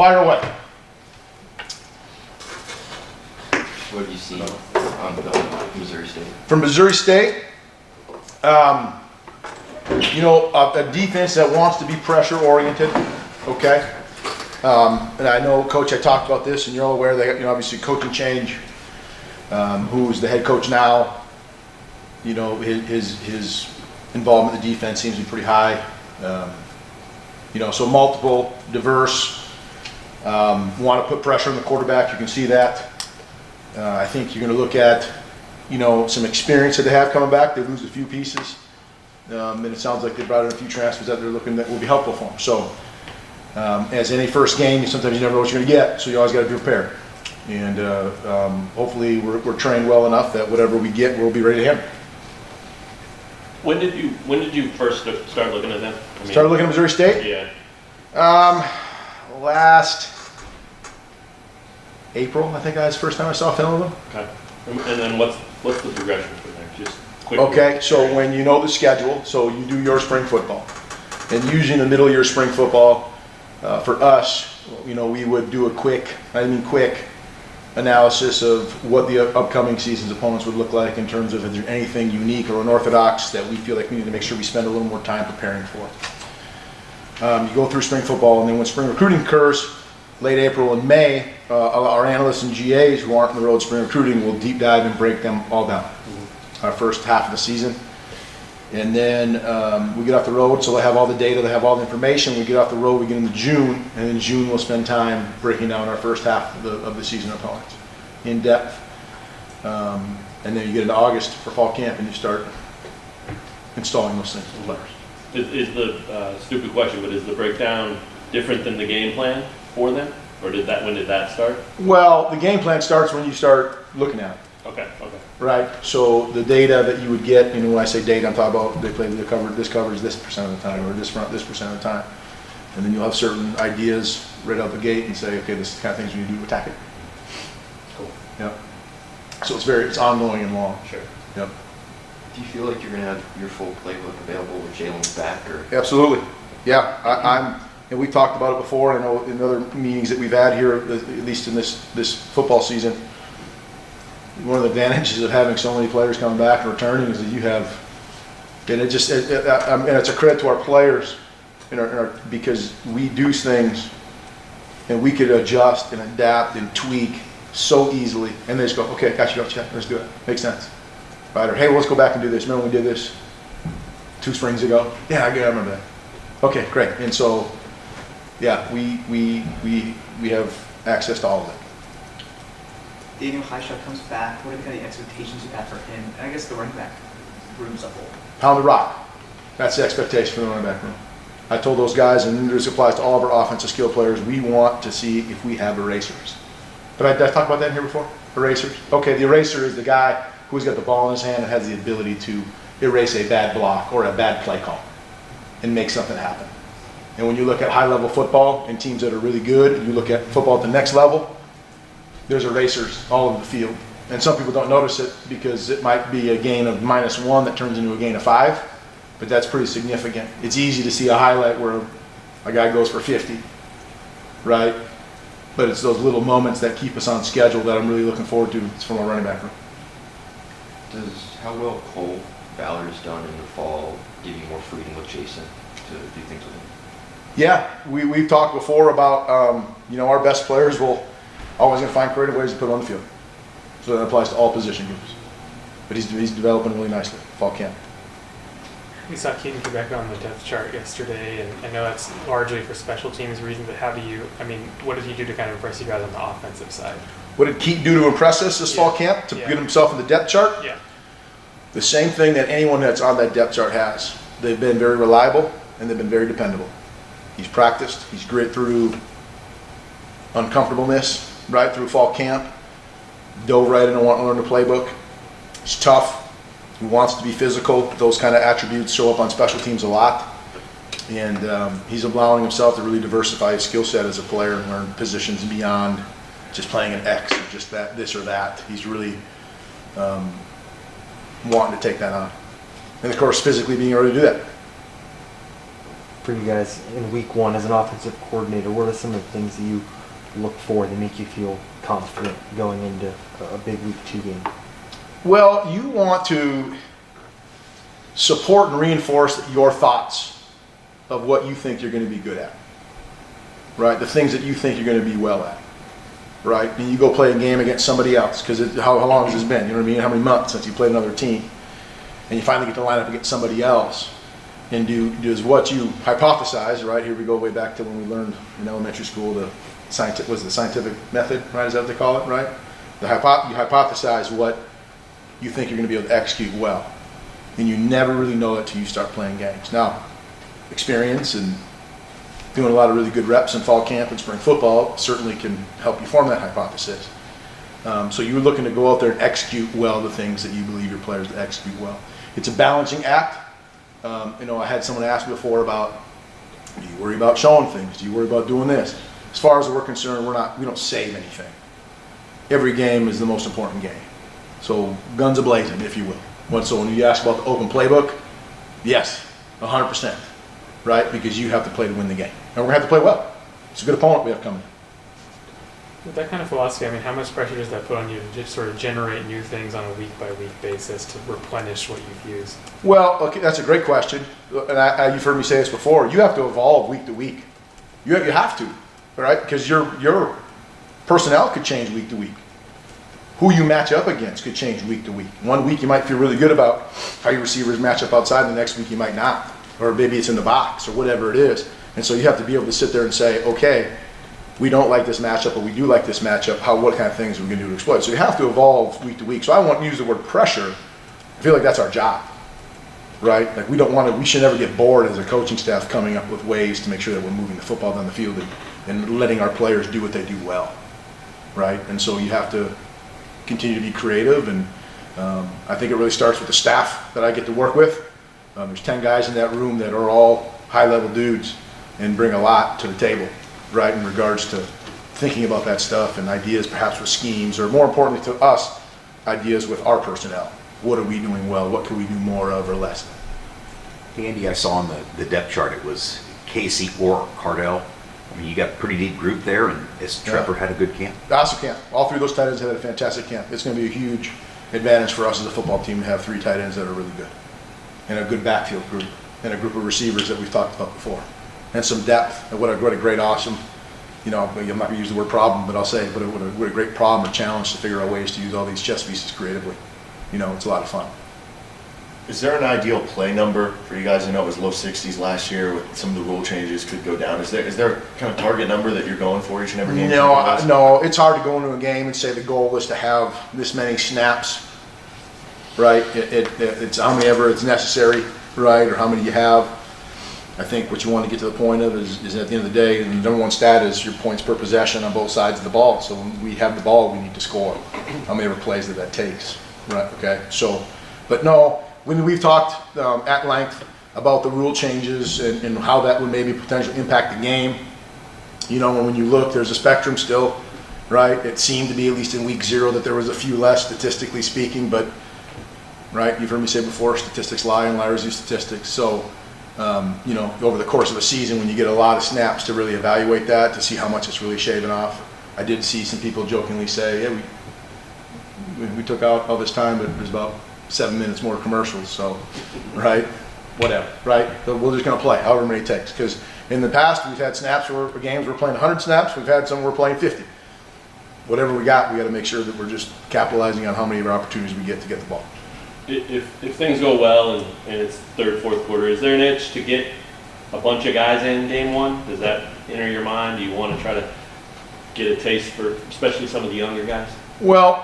fire away. What have you seen on film, Missouri State? From Missouri State, you know, a defense that wants to be pressure oriented, okay? And I know, Coach, I talked about this, and you're all aware that, you know, obviously coaching change. Who's the head coach now? You know, his involvement in the defense seems to be pretty high. You know, so multiple, diverse. Want to put pressure on the quarterback. You can see that. I think you're going to look at, you know, some experience that they have coming back. They lose a few pieces, and it sounds like they brought in a few transfers that they're looking that will be helpful for them. So, as any first game, sometimes you never know what you're going to get, so you always got to be prepared. And hopefully, we're trained well enough that whatever we get, we'll be ready to handle. When did you first start looking at them? Started looking at Missouri State? Yeah. Last April, I think that's the first time I saw film of them. Okay. And then what's the progression from there? Just quick. Okay, so when you know the schedule, so you do your spring football. And usually in the middle of your spring football, for us, you know, we would do a quick analysis of what the upcoming season's opponents would look like in terms of if there's anything unique or unorthodox that we feel like we need to make sure we spend a little more time preparing for. You go through spring football, and then when spring recruiting occurs, late April and May, our analysts and GAs who aren't on the road spring recruiting will deep dive and break them all down. Our first half of the season. And then we get off the road, so they have all the data, they have all the information. We get off the road, we get into June, and in June we'll spend time breaking down our first half of the season opponents in depth. And then you get into August for fall camp, and you start installing those things with players. Is the stupid question, but is the breakdown different than the game plan for them, or when did that start? Well, the game plan starts when you start looking at it. Okay. Right, so the data that you would get, you know, when I say data, I'm talking about they play this coverage this percent of the time, or this front this percent of the time. And then you'll have certain ideas right out the gate and say, okay, this is the kind of things you do to attack it. Cool. Yep. So it's ongoing and long. Sure. Yep. Do you feel like you're going to have your full playbook available with Jalen's back? Or? Absolutely. Yeah, and we've talked about it before. I know in other meetings that we've had here, at least in this football season, one of the advantages of having so many players coming back and returning is that you have, and it's a credit to our players, because we do things and we could adjust and adapt and tweak so easily, and they just go, okay, got you, let's do it, makes sense, right? Or hey, well, let's go back and do this. Remember when we did this 2 springs ago? Yeah, I remember that. Okay, great. And so, yeah, we have access to all of it. Daniel Highshot comes back. What are the kind of expectations you have for him? And I guess the running back room as a whole. Pound the rock. That's the expectation for the running back room. I told those guys, and this applies to all of our offensive skill players, we want to see if we have erasers. Did I talk about that in here before? Erasers? Okay, the eraser is the guy who's got the ball in his hand and has the ability to erase a bad block or a bad play call and make something happen. And when you look at high-level football and teams that are really good, and you look at football at the next level, there's erasers all over the field. And some people don't notice it because it might be a gain of -1 that turns into a gain of 5, but that's pretty significant. It's easy to see a highlight where a guy goes for 50, right? But it's those little moments that keep us on schedule that I'm really looking forward to from our running back room. Does how well Cole Ballard has done in the fall give you more freedom with Jason to do things with him? Yeah, we've talked before about, you know, our best players will always going to find creative ways to put it on the field. So that applies to all position groups. But he's developing really nicely, fall camp. We saw Keaton Quebec on the depth chart yesterday, and I know that's largely for special teams reasons, but what did he do to kind of impress you guys on the offensive side? What did Keaton do to impress us this fall camp to get himself in the depth chart? Yeah. The same thing that anyone that's on that depth chart has. They've been very reliable, and they've been very dependable. He's practiced, he's grit through uncomfortableness, right through fall camp, dove right in and want to learn the playbook. He's tough, he wants to be physical. Those kind of attributes show up on special teams a lot. And he's allowing himself to really diversify his skill set as a player and learn positions beyond just playing an X or just that, this or that. He's really wanting to take that on. And of course, physically being able to do that. for you guys in week one as an offensive coordinator? What are some of the things that you look for that make you feel confident going into a big week 2 game? Well, you want to support and reinforce your thoughts of what you think you're going to be good at, right? The things that you think you're going to be well at, right? And you go play a game against somebody else, because how long has this been? You know what I mean? How many months since you played another team? And you finally get to line up against somebody else and do what you hypothesize, right? Here we go way back to when we learned in elementary school the scientific method, right? Is that what they call it, right? You hypothesize what you think you're going to be able to execute well. And you never really know it till you start playing games. Now, experience and doing a lot of really good reps in fall camp and spring football certainly can help you form that hypothesis. So you're looking to go out there and execute well the things that you believe your players to execute well. It's a balancing act. I had someone ask me before about, do you worry about showing things? Do you worry about doing this? As far as we're concerned, we don't save anything. Every game is the most important game. So guns a-blazing, if you will. So when you ask about the open playbook, yes, 100%, right? Because you have to play to win the game. And we're going to have to play well. It's a good opponent we have coming. With that kind of philosophy, I mean, how much pressure does that put on you to just sort of generate new things on a week-by-week basis to replenish what you've used? Well, okay, that's a great question. And you've heard me say this before. You have to evolve week to week. You have to, right? Because your personnel could change week to week. Who you match up against could change week to week. One week you might feel really good about how your receivers match up outside, the next week you might not. Or maybe it's in the box or whatever it is. And so you have to be able to sit there and say, okay, we don't like this matchup, but we do like this matchup. What kind of things are we going to do to exploit? So you have to evolve week to week. So I won't use the word pressure. I feel like that's our job, right? Like we should never get bored as a coaching staff coming up with ways to make sure that we're moving the football down the field and letting our players do what they do well, right? And so you have to continue to be creative, and I think it really starts with the staff that I get to work with. There's 10 guys in that room that are all high-level dudes and bring a lot to the table, right, in regards to thinking about that stuff and ideas perhaps with schemes, or more importantly to us, ideas with our personnel. What are we doing well? What can we do more of or less of? Andy, I saw on the depth chart it was Casey or Cardell. I mean, you got a pretty deep group there, and has Trevor had a good camp? Awesome camp. All three of those tight ends had a fantastic camp. It's going to be a huge advantage for us as a football team to have 3 tight ends that are really good, and a good backfield group, and a group of receivers that we've talked about before, and some depth. And what a great, awesome, I'm not going to use the word problem, but I'll say, what a great problem or challenge to figure out ways to use all these chess pieces creatively. It's a lot of fun. Is there an ideal play number for you guys? I know it was low 60s last year with some of the rule changes could go down. Is there a kind of target number that you're going for each and every game? No, it's hard to go into a game and say the goal is to have this many snaps, right? It's how many ever it's necessary, right, or how many you have. I think what you want to get to the point of is at the end of the day, the number one stat is your points per possession on both sides of the ball. So when we have the ball, we need to score. How many ever plays that takes, right? Okay, so, but no. When we've talked at length about the rule changes and how that would maybe potentially impact the game, when you look, there's a spectrum still, right? It seemed to be, at least in week 0, that there was a few less, statistically speaking, but, right, you've heard me say before, statistics lie and liars use statistics. So, over the course of a season, when you get a lot of snaps to really evaluate that, to see how much it's really shaving off, I did see some people jokingly say, yeah, we took out all this time, but it was about 7 minutes more commercials, so, right, whatever, right? So we're just going to play however many it takes, because in the past we've had snaps where games we're playing 100 snaps, we've had some we're playing 50. Whatever we got to make sure that we're just capitalizing on how many of our opportunities we get to get the ball. If things go well and it's third, fourth quarter, is there an itch to get a bunch of guys in game 1? Does that enter your mind? Do you want to try to get a taste for especially some of the younger guys? Well,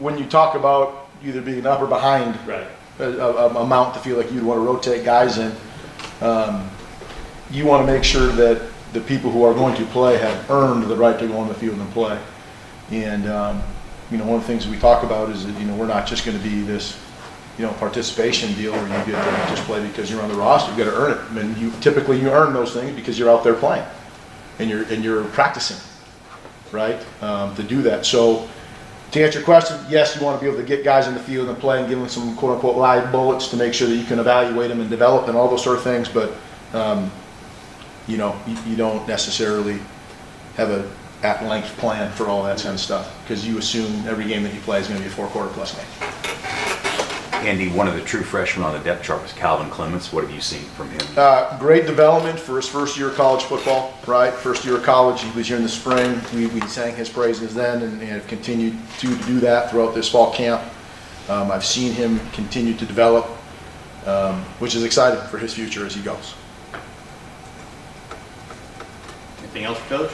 when you talk about either being up or behind, right, amount to feel like you'd want to rotate guys in, you want to make sure that the people who are going to play have earned the right to go on the field and play. And one of the things we talk about is that we're not just going to be this participation deal where you get to just play because you're on the roster. You got to earn it. I mean, typically you earn those things because you're out there playing and you're practicing, right, to do that. So, to answer your question, yes, you want to be able to get guys in the field and play and give them some quote-unquote live bullets to make sure that you can evaluate them and develop and all those sort of things. But you know, you don't necessarily have a at-length plan for all that kind of stuff, because you assume every game that you play is going to be a four-quarter plus game. Andy, one of the true freshmen on the depth chart was Calvin Clements. What have you seen from him? Great development for his first year of college football, right? First year of college, he was here in the spring. We sang his praises then and have continued to do that throughout this fall camp. I've seen him continue to develop, which is exciting for his future as he goes. Anything else, Coach?